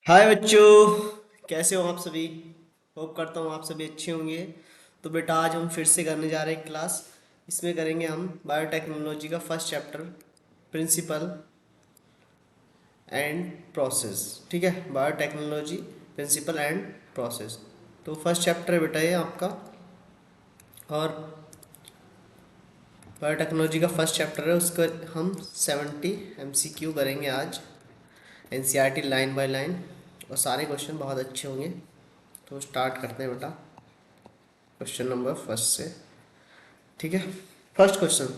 हाय बच्चों, कैसे हो आप सभी। होप करता हूँ आप सभी अच्छे होंगे। तो बेटा आज हम फिर से करने जा रहे हैं क्लास। इसमें करेंगे हम बायोटेक्नोलॉजी का first chapter, principle and process. ठीक है, बायोटेक्नोलॉजी प्रिंसिपल एंड प्रोसेस। तो फर्स्ट चैप्टर है बेटा ये आपका। और बायोटेक्नोलॉजी का फर्स्ट चैप्टर है, उसका हम 70 MCQ करेंगे आज। NCERT लाइन बाय लाइन, और सारे क्वेश्चन बहुत अच्छे होंगे। तो स्टार्ट करते हैं बेटा क्वेश्चन नंबर फर्स्ट से। ठीक है, first question.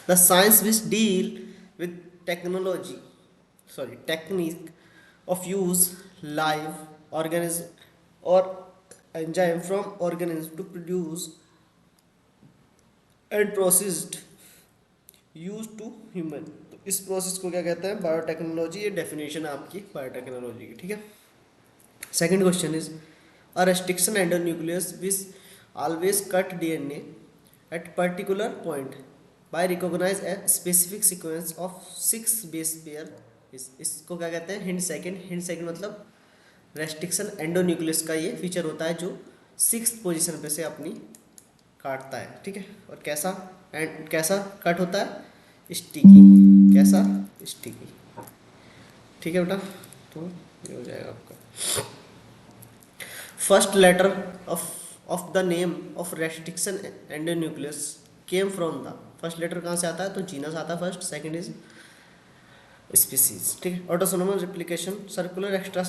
The science which deal with technology technique of use live organism और enzyme from organism to produce and processed use to human. तो इस प्रोसेस को क्या कहते हैं? बायोटेक्नोलॉजी। ये डेफिनेशन है आपकी बायोटेक्नोलॉजी की। ठीक है, second question is a restriction endonuclease which always cut DNA at particular point by recognize a specific sequence of 6 base pair। इसको क्या कहते हैं? हिंड सेकेंड मतलब रेस्ट्रिक्शन एंडोन्यूक्लियस का ये फीचर होता है जो 6th पोजीशन पे से अपनी काटता है। ठीक है, और कैसा कट होता है? स्टिकी। कैसा? स्टिकी। ठीक है बेटा, तो ये हो जाएगा आपका first letter of the name of restriction endonuclease came from the. First letter कहाँ से आता है? तो जीनस आता है फर्स्ट, सेकंड इज स्पीसीज। ठीक है, autosomal replication circular extra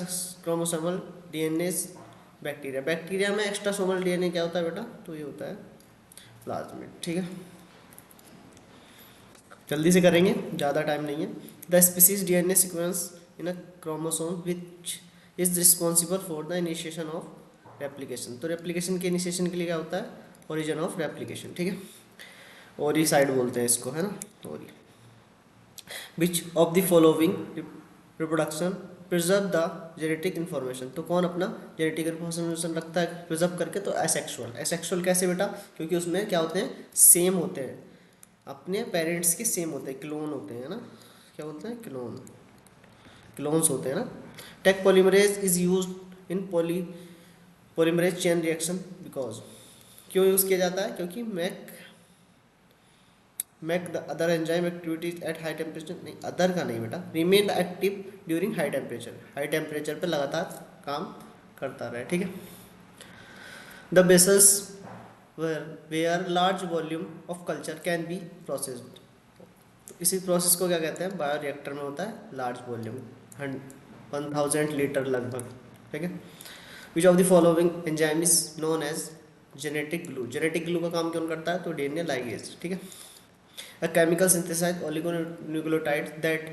chromosomal DNA bacteria. Bacteria में एक्स्ट्रासोमल डीएनए क्या होता है बेटा? तो ये होता है प्लाज्मिड। ठीक है, जल्दी से करेंगे, ज़्यादा टाइम नहीं है। The species DNA sequence in a chromosome which is responsible for the initiation of replication. तो रेप्लिकेशन के इनिशिएशन के लिए क्या होता है? Origin of replication. ठीक है, ओरी साइड बोलते हैं इसको, है ना, ओरी। विच of the following reproduction preserve the genetic information. तो कौन अपना जेनेटिक इन्फॉर्मेशन रखता है प्रिजर्व करके? तो एसेक्सुअल। एसेक्सुअल कैसे बेटा? क्योंकि उसमें क्या होते हैं? सेम होते हैं, अपने पेरेंट्स के सेम होते हैं, क्लोन होते हैं ना, क्या बोलते हैं? क्लोन्स होते हैं ना। Taq polymerase is use in polymerase chain reaction because. क्यों यूज़ किया जाता है? क्योंकि make the other enzyme activities at high temperature. नहीं, अदर का नहीं बेटा, remain active during high temperature. High temperature पे लगातार काम करता रहे। ठीक है, the basis where large volume of culture can be processed. तो इसी प्रोसेस को क्या कहते हैं? बायोरिएक्टर में होता है लार्ज वॉल्यूम, 1000 लीटर लगभग। ठीक है, which of the following enzyme is known as genetic glue. Genetic glue का काम कौन करता है? तो डीएनए लाइगेज। ठीक है, a chemical synthesized oligonucleotide that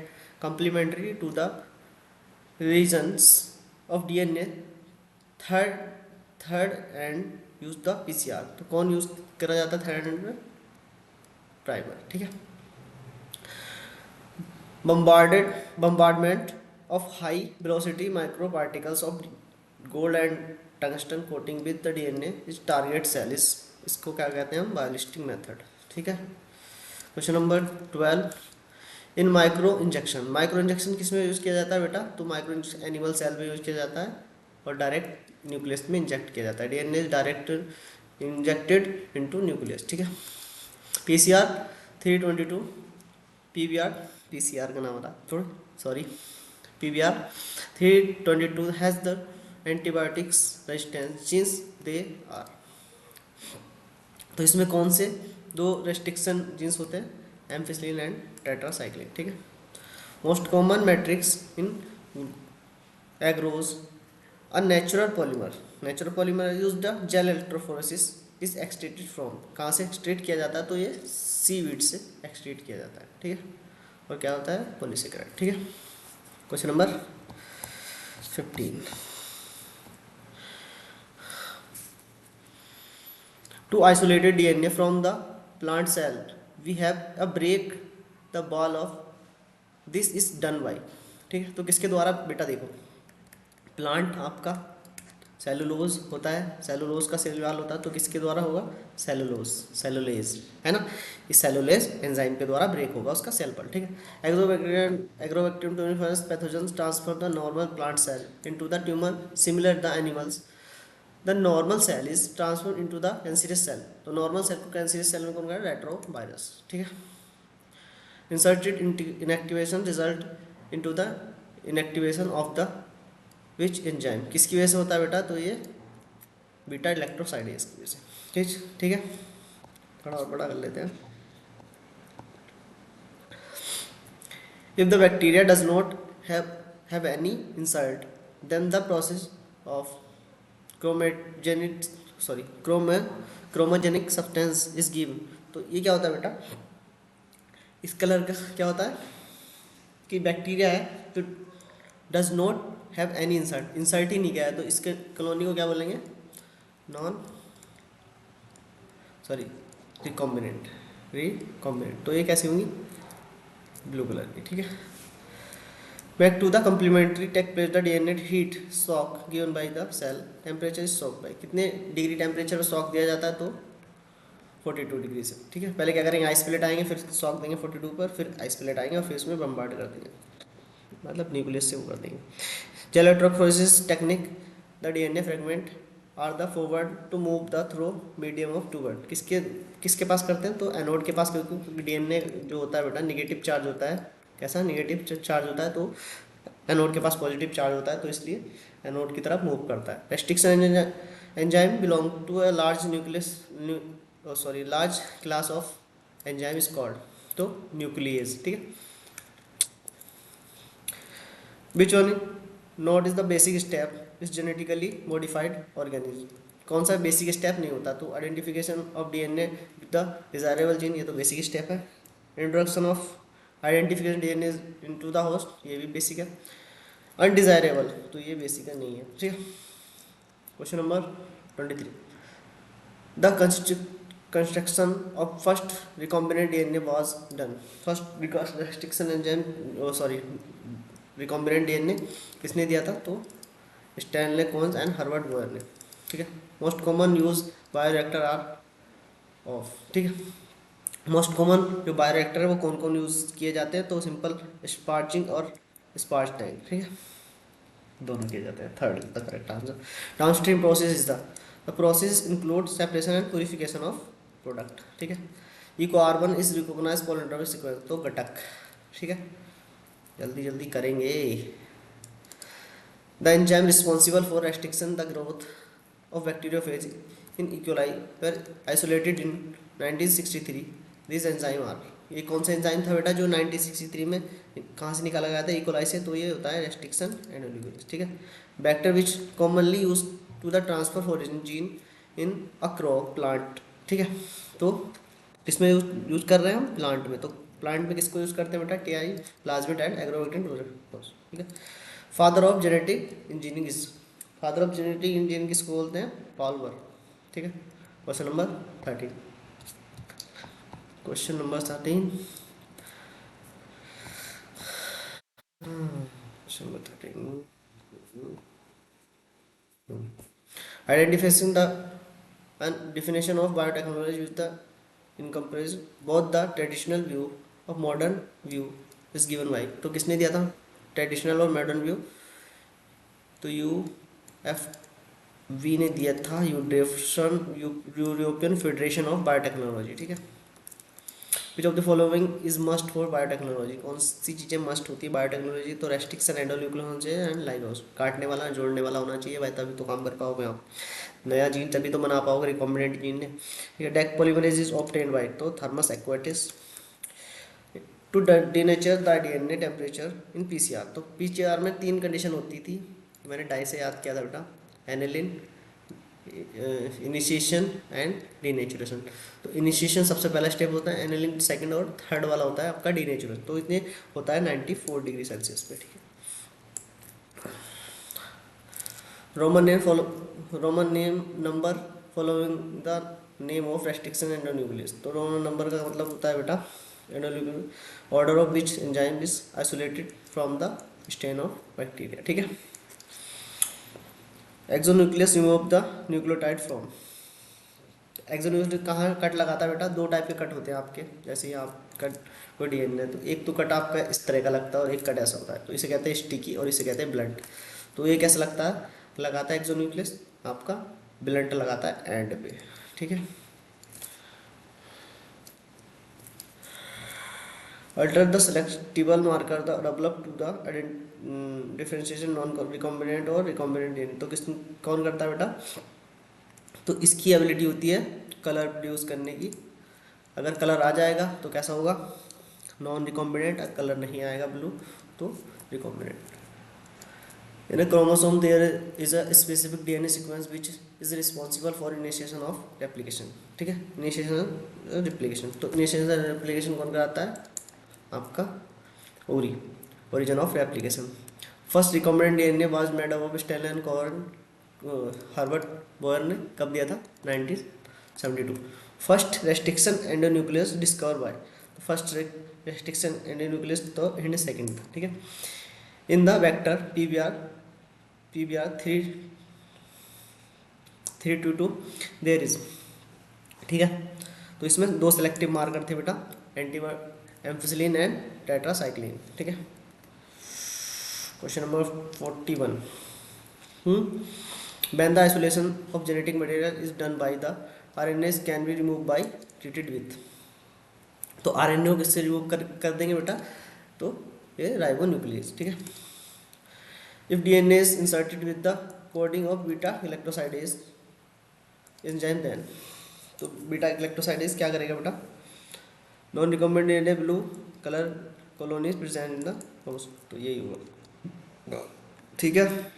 complementary to the regions of DNA। Third third and use the PCR। तो कौन यूज करा जाता है थर्ड एंड में? प्राइमर। ठीक है, bombardment of high velocity micro particles of gold and tungsten coating with the DNA is target cell is। इसको क्या कहते हैं हम? Biolistic method. ठीक है, क्वेश्चन नंबर 12। इन माइक्रो इंजेक्शन। माइक्रो इंजेक्शन किस में यूज़ किया जाता है बेटा? तो माइक्रो एनिमल सेल में यूज़ किया जाता है और डायरेक्ट न्यूक्लियस में इंजेक्ट किया जाता है। DNA direct injected into nucleus. ठीक है, PCR 322। PBR, PCR का नाम था थोड़ा, sorry. PBR 322 has the antibiotics resistance since they are. तो इसमें कौन से दो रेस्ट्रिक्शन जीन्स होते हैं? Ampicillin and tetracycline. ठीक है, most common matrix in agarose a natural polymer use the gel electrophoresis is extracted from. कहाँ से एक्सट्रेट किया जाता है? तो ये सीवीड से एक्सट्रेट किया जाता है। ठीक है, और क्या होता है? पॉलीसेकेराइड। ठीक है, question number 15। To isolated DNA from the plant cell, we have a break the ball of this is done by। ठीक है, तो किसके द्वारा बेटा? देखो, प्लांट आपका सेलुलोज होता है, सेलुलोज का सेल वॉल होता है, तो किसके द्वारा होगा? सेलुलोज, सेलुलेज है ना, इस सेलुलेज एंजाइम के द्वारा ब्रेक होगा उसका सेल पर, ठीक है। Agrobacterium tumefaciens pathogens transfer the normal plant cell into the tumour similar the animals. The normal cell is transfer into the cancerous cell, तो नॉर्मल सेल को कैंसरियस सेल में कौन करेगा? रेट्रोवायरस, ठीक है। Inserted inactivation result into the inactivation of the which enzyme, किसकी वजह से होता है बेटा? तो ये बीटा इलेक्ट्रोसाइडेज की वजह से, ठीक है। थोड़ा और बड़ा कर लेते हैं। If the bacteria does not have any insult then the process of chromogenic chromogenic substance is given. तो ये क्या होता है बेटा? इस कलर का क्या होता है कि बैक्टीरिया है तो does not have any insert, insert ही नहीं किया है, तो इसके कॉलोनी को क्या बोलेंगे? रिकॉम्बिनेंट। तो ये कैसी होंगी? ब्लू कलर की, ठीक है। Back to the complementary take place the DNA heat shock given by the cell temperature is shock by, कितने डिग्री टेम्परेचर पर शॉक दिया जाता है? तो 42 डिग्री से, ठीक है। पहले क्या करेंगे? आइस प्लेट आएंगे, फिर शॉक देंगे 42 पर, फिर आइस प्लेट आएंगे और फिर इसमें बम्बार्ड कर देंगे, मतलब न्यूक्लियस से वो कर देंगे। Gel electrophoresis technique the DNA fragment are the forward to move the through medium of toward, किसके पास करते हैं? तो एनोड के पास, क्योंकि डीएनए जो होता है बेटा निगेटिव चार्ज होता है। कैसा? निगेटिव चार्ज होता है, तो एनोड के पास पॉजिटिव चार्ज होता है, तो इसलिए एनोड की तरफ मूव करता है। Restriction enzyme belong to a large class of enzyme is called, तो न्यूक्लियस, ठीक है। Which one not is the basic step is genetically modified organism, कौन सा बेसिक स्टेप नहीं होता? तो identification of DNA with the desirable gene, ये तो बेसिक स्टेप है। Introduction of identification DNA into the host, ये भी बेसिक है। अनडिजायरेबल, तो ये बेसिक है, नहीं है, ठीक है। Question number 23, the construction of first recombinant DNA was done. First restriction enzyme recombinant DNA किसने दिया था? तो Stanley Cohen and Herbert Boyer ने, ठीक है। Most common use bioreactor are of, ठीक है। मोस्ट कॉमन जो बायोरिएक्टर है वो कौन कौन यूज़ किए जाते हैं? तो सिंपल स्पार्चिंग और स्पार्च टैंक, ठीक है, दोनों किए जाते हैं। Third the correct answer. Downstream process is the process include separation and purification of product, ठीक है। Eco R1 is recognise polynomial sequence, तो घटक, ठीक है, जल्दी जल्दी करेंगे। The enzyme responsible for restriction the growth of bacteriophage in E coli were isolated in 1963, this enzyme are, ये कौन सा एंजाइम था बेटा जो 1963 में कहाँ से निकाला गया था? इकोलाई से, तो ये होता है रेस्ट्रिक्शन एंड ओलिगोलेज, ठीक है। Vector which commonly use to the transfer origin gene in a crop plant, ठीक है। तो किसमें यूज कर रहे हैं हम? प्लांट में। तो प्लांट में किसको यूज़ करते हैं बेटा? टीआई, प्लाज्मिड एंड एग्रोबैक्टीरियम, ठीक है। Father of genetic engineering is, father of genetic engineering किसको बोलते हैं? पाल्मर, ठीक है। Question number 13, question number 13, question number 13, identification the and definition of biotechnology with the encompass both the traditional view of modern view is given by, तो किसने दिया था traditional और मॉडर्न व्यू? तो UFV ने दिया था, यूरोपियन फेडरेशन ऑफ बायोटेक्नोलॉजी, ठीक है। Which of the following is must for biotechnology, कौन सी चीज़ें मस्ट होती है बायोटेक्नोलॉजी? तो रेस्ट्रिक्शन एंडोन्यूक्लियस होना चाहिए एंड लाइगोस, काटने वाला जोड़ने वाला होना चाहिए भाई, तभी तो काम कर पाओगे आप, नया जीन तभी तो बना पाओगे रिकॉम्बिनेंट जीन ने, ठीक है। Taq polymerase is obtained by, तो Thermus aquaticus. To denature the DNA temperature in PCR, तो पीसीआर में 3 कंडीशन होती थी, मैंने डाई से याद किया था बेटा, एनिलिन, इनिशिएशन एंड डीनेचुरेशन। तो इनिशिएशन सबसे पहला स्टेप होता है, एनिलिन सेकंड और थर्ड वाला होता है आपका डीनेचुरेशन, तो इतने होता है 94 डिग्री सेल्सियस पे, ठीक है। Roman name number following the name of restriction endonuclease, तो रोमन नंबर का मतलब होता है बेटा endonuclease, order of which enzyme is isolated from the stain of bacteria, ठीक है। Exonuclease remove the nucleotide from. Exonuclease कहाँ कट लगाता है बेटा? दो टाइप के कट होते हैं आपके, जैसे ये आप कट कोई डीएनए, तो एक तो कट आपका इस तरह का लगता है और एक कट ऐसा होता है, तो इसे कहते हैं स्टिकी और इसे कहते हैं ब्लंट। तो ये कैसे लगता है? लगाता है एक्सोन्यूक्लियस आपका, ब्लंट लगाता है एंड पे, ठीक है। Alter the selectable marker the developed to the differentiation non recombinant और recombinant DNA। तो किस कौन करता है बेटा? तो इसकी एबिलिटी होती है कलर प्रोड्यूस करने की। अगर कलर आ जाएगा तो कैसा होगा? Non recombinant. अगर कलर नहीं आएगा ब्लू तो recombinant. In a chromosome there is a specific DNA sequence which is responsible for initiation of replication, ठीक है। इनिशिएशन रेप्लिकेशन, तो इनिशिएशन रेप्लिकेशन कौन कराता है? आपका origin of replication. First recombinant DNA was made up of Stanley Cohen Herbert Boyer ने कब दिया था? 1972। First restriction endonuclease discover by, first restriction endonuclease तो हिंड सेकंड था, ठीक है। In the vector pBR 322 there is, ठीक है। तो इसमें दो सेलेक्टिव मार्कर थे बेटा, एंटी एम्फिसिलिन एंड टेट्रासाइक्लिन, ठीक है। Question number 41। When the isolation of genetic material is done by the RNAs can be removed by treated with। तो आरएनए को किससे रिमूव कर देंगे बेटा? तो ये राइबोन्यूक्लियस, ठीक है। If DNA is inserted with the coding of beta galactosidase enzyme then, तो बीटा गैलेक्टोसाइडेज क्या करेगा बेटा? Non recombinant DNA blue colour colonies present in the chromosome, तो यही होगा, ठीक है।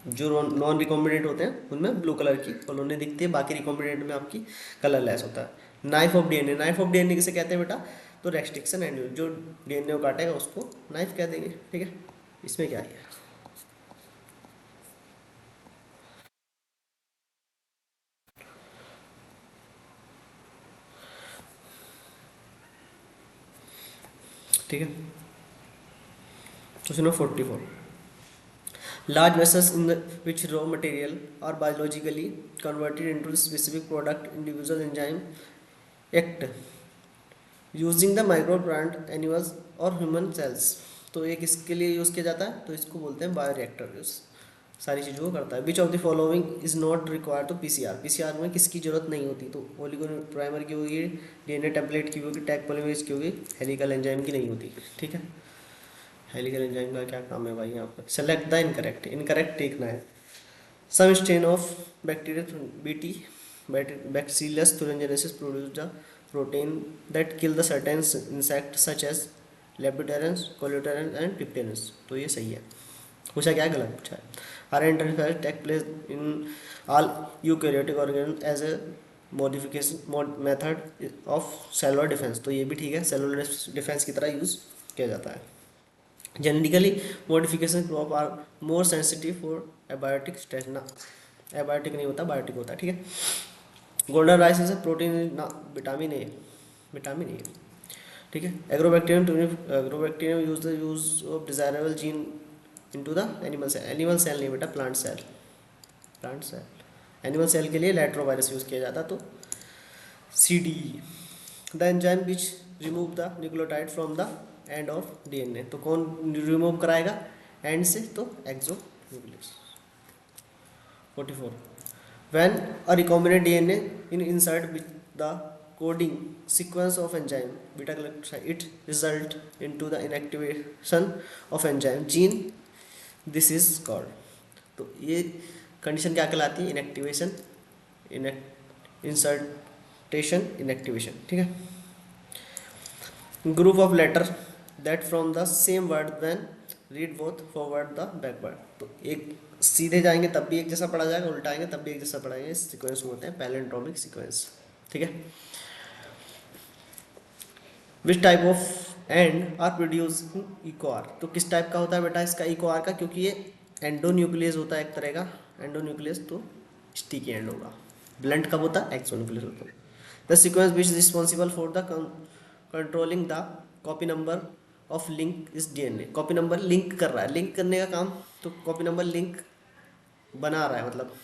जो नॉन रिकॉम्बिनेंट होते हैं उनमें ब्लू कलर की कॉलोनी दिखती है, बाकी रिकॉम्बिनेंट में आपकी कलरलेस होता है। Knife of DNA, knife of DNA किसे कहते हैं बेटा? तो रेस्ट्रिक्शन एंड जो डीएनए को काटेगा उसको नाइफ कह देंगे, ठीक है। इसमें क्या है? ठीक है। Question number 44। Large vessels in which raw material are biologically converted into specific product, individual enzyme act using the microplant animals और ह्यूमन सेल्स। तो एक इसके लिए यूज़ किया जाता है, तो इसको बोलते हैं बायोरिएक्टर। यूज़ सारी चीज़ों को करता है। Which of the following is not required? तो पीसीआर, पीसीआर में किसकी जरूरत नहीं होती? तो ओलिगो प्राइमर की होगी, डीएनए टेम्पलेट की होगी, टैग पॉलीमरेज की होगी, हेलिकल एंजाइम की नहीं होती, ठीक है। हेलिकल एंजाइम का क्या काम है भाई यहाँ पर? सेलेक्ट द इनकरेक्ट, इनकरेक्ट देखना है। Some strain of bacteria BT Bacillus thuringiensis produce the protein that kill the certain insect such as Lepidopterans, Coleopterans and Pipterans। तो ये सही है। पूछा क्या? गलत पूछा है। RNA interference take place in all eukaryotic organisms as a modification method of cellular defense। तो ये भी ठीक है, सेलुलर डिफेंस की तरह यूज किया जाता है। Genetically modification crop are more sensitive for abiotic stage ना, एबायोटिक नहीं होता, बायोटिक होता है, ठीक है। गोल्डन राइस इज प्रोटीन ना, विटामिन ए, विटामिन ए, ठीक है। Agrobacterium use the use of desirable gene into the animal cell, animal cell नहीं बेटा, plant cell, plant cell. Animal cell के लिए लैट्रोवायरस यूज किया जाता, तो CD। The enzyme which remove the nucleotide from the end of DNA, तो कौन remove कराएगा एंड से? तो exonuclease. 44। When a recombinant DNA is inserted with the coding sequence of enzyme beta galactoside, it result into the inactivation of enzyme gene, this is called। तो ये condition क्या कहलाती है? इनएक्टिवेशन, इंसर्टेशन, इनएक्टिवेशन, ठीक है। Group of letter that from the same word when read both forward the backward, तो एक सीधे जाएंगे तब भी एक जैसा पढ़ा जाएगा, उल्टाएंगे तब भी एक जैसा पढ़ाएंगे, इस सीक्वेंस को बोलते हैं पैलिंड्रोमिक सीक्वेंस, ठीक है। Which type of end are produce EcoR, तो किस टाइप का होता है बेटा इसका इकोआर का? क्योंकि ये एंडोन्यूक्लियस होता है एक तरह का एंडोन्यूक्लियस, तो स्टिकी एंड होगा। ब्लंट कब होता है? एक्सोन्यूक्लियस होता है। The sequence which is responsible for the controlling the copy number of link इस डीएनए, कॉपी नंबर लिंक कर रहा है, लिंक करने का काम, तो कॉपी नंबर लिंक बना रहा है मतलब,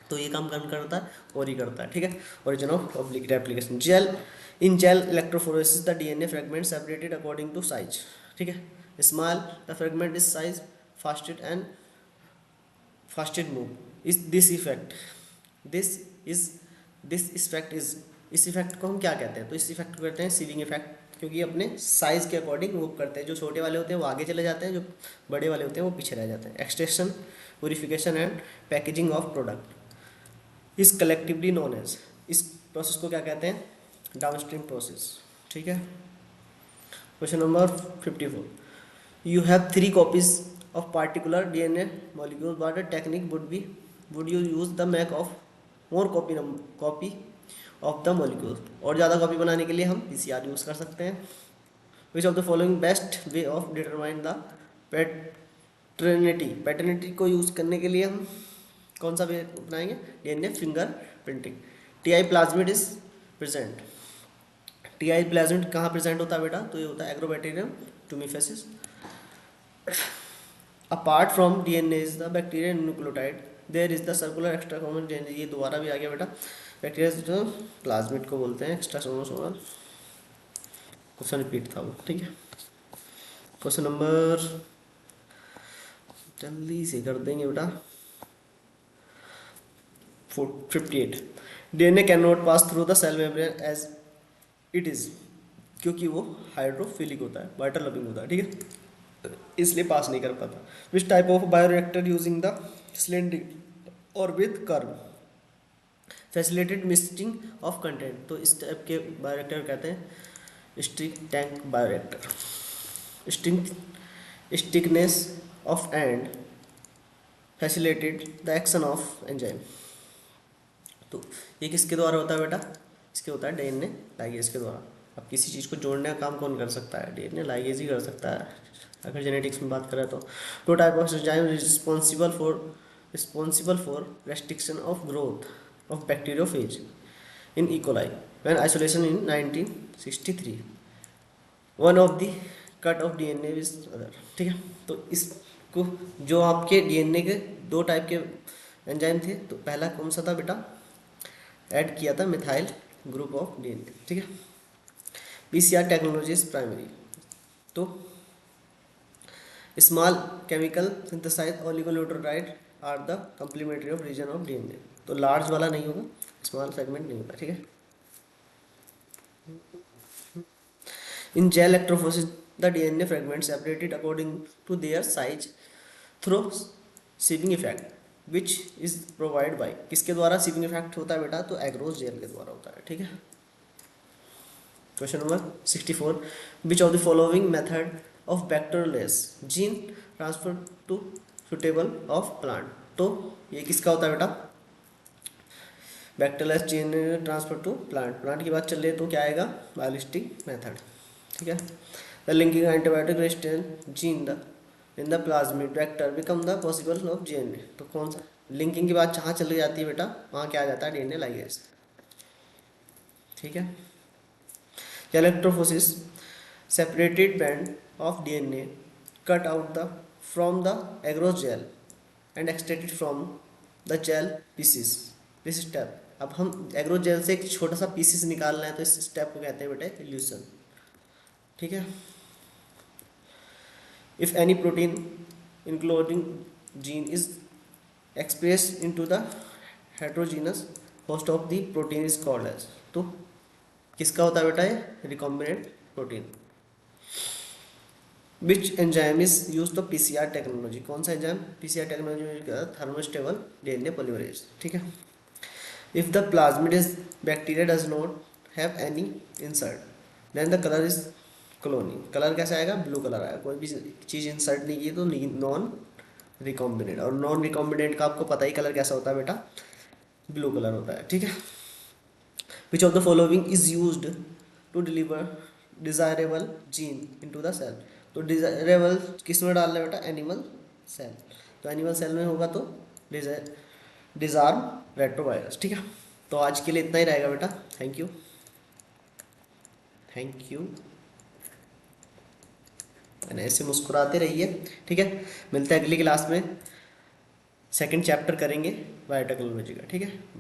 तो ये काम कौन करता है, और ही करता है, ठीक है। Origin of oblique replication, gel in gel electrophoresis the DNA fragment separated according to size, ठीक है। Small the fragment is size fasted and fasted move is this effect, this is this effect is, इस effect को हम क्या कहते हैं, तो इस इफेक्ट को कहते हैं सीविंग इफेक्ट, क्योंकि अपने साइज के अकॉर्डिंग मूव करते हैं, जो छोटे वाले होते हैं वो आगे चले जाते हैं, जो बड़े वाले होते हैं वो पीछे रह जाते हैं। Extraction, purification and packaging of product is collectively known as, इस प्रोसेस को क्या कहते हैं, डाउनस्ट्रीम प्रोसेस, ठीक है। Question number 54, you have 3 copies of particular DNA molecule, what technique would you use the make of more copy of the molecule, और ज़्यादा copy बनाने के लिए हम PCR यूज़ कर सकते हैं। Which of the following best way of determine the paternity को यूज़ करने के लिए हम कौन सा वे अपनाएंगे, DNA finger printing. TI plasmid is present, TI plasmid कहाँ प्रेजेंट होता है बेटा, तो ये होता है Agrobacterium tumefaciens. Apart from DNA is the bacteria nucleotide, there is the circular extra common DNA, ये दोबारा भी आ गया बेटा, बैक्टीरिया जो प्लाज्मिड को बोलते हैं, एक्स्ट्रा क्रोमोसोमल, क्वेश्चन रिपीट था वो, ठीक है। क्वेश्चन नंबर जल्दी से कर देंगे बेटा 58, DNA can not pass through the cell membrane as it is, क्योंकि वो हाइड्रोफिलिक होता है, वाटर लविंग होता है, ठीक है, इसलिए पास नहीं कर पाता। Which type of bioreactor using the cylinder और with curve facilitated mixing of content, तो इस टाइप के बायोरिएक्टर कहते हैं stick tank bioreactor. Stickiness of and facilitated the action of enzyme, तो ये किसके द्वारा होता है बेटा, इसके होता है डीएनए लाइगेज के द्वारा। अब किसी चीज़ को जोड़ने का काम कौन कर सकता है, डीएनए लाइगेज ही कर सकता है, अगर जेनेटिक्स में बात करें तो। Two type of enzyme responsible for restriction of growth of bacteriophage in E coli when isolation in 1963, one of the cut of DNA is other, ठीक है। तो इसको जो आपके डीएनए के 2 टाइप के एंजाइम थे, तो पहला कौन सा था बेटा, ऐड किया था मिथाइल ग्रुप ऑफ डीएनए, ठीक है। पीसीआर टेक्नोलॉजी इज प्राइमरी, तो small chemical synthesize oligonucleotide are the complementary of region of DNA, तो लार्ज वाला नहीं होगा, स्मॉल सेगमेंट नहीं होगा, ठीक है। In gel electrophoresis the DNA fragment separated according to their size through sieving effect which is provide by, किसके द्वारा सीविंग इफेक्ट होता है बेटा, तो एग्रोस जेल के द्वारा होता है, ठीक है। Question number 64, which of the following method of bacteriolase gene transfer to suitable of plant, तो ये किसका होता है बेटा, bacteriolase gene transfer to plant की बात चल रही है, तो क्या आएगा, बायोलिस्टिक मेथड, ठीक है। The linking antibiotic resistant gene the in the plasmid vector become the possible of DNA, तो कौन सा, लिंकिंग की बात जहाँ चली जाती है बेटा, वहाँ क्या आ जाता है, डीएनए लाइगेज, ठीक है। Electrophoresis separated band of DNA cut out from the agarose gel and extracted from the gel pieces, this step, अब हम एग्रो जेल से एक छोटा सा पीसेस निकालना है, तो इस स्टेप को कहते हैं बेटा इल्यूशन, ठीक है। If any protein including gene is express into the heterogenous host of the protein is called as, तो किसका होता है बेटा ये, recombinant protein. Which enzyme is use to PCR technology, कौन सा एंजाइम पीसीआर टेक्नोलॉजी यूज करता है, थर्मोस्टेबल डीएनए पॉलीमरेज, ठीक है। If the plasmid is bacteria does not have any insert then the colour is cloning, colour कैसा आएगा, blue colour आएगा, कोई भी चीज़ इंसर्ट नहीं की तो नॉन रिकॉम्बिनेंट, और नॉन रिकॉम्बिनेंट का आपको पता ही कलर कैसा होता है बेटा, ब्लू कलर होता है, ठीक है। Which of the following is used to deliver desirable gene into the cell, तो डिजायरेबल किस में डालना है बेटा, एनिमल सेल, तो एनिमल सेल में होगा तो डिजार्म रेट्रोवायरस, ठीक है। तो आज के लिए इतना ही रहेगा बेटा, थैंक यू, थैंक यू, ऐसे मुस्कुराते रहिए, ठीक है। मिलते हैं अगली क्लास में। सेकंड चैप्टर करेंगे बायोटेक्नोलॉजी का, ठीक है।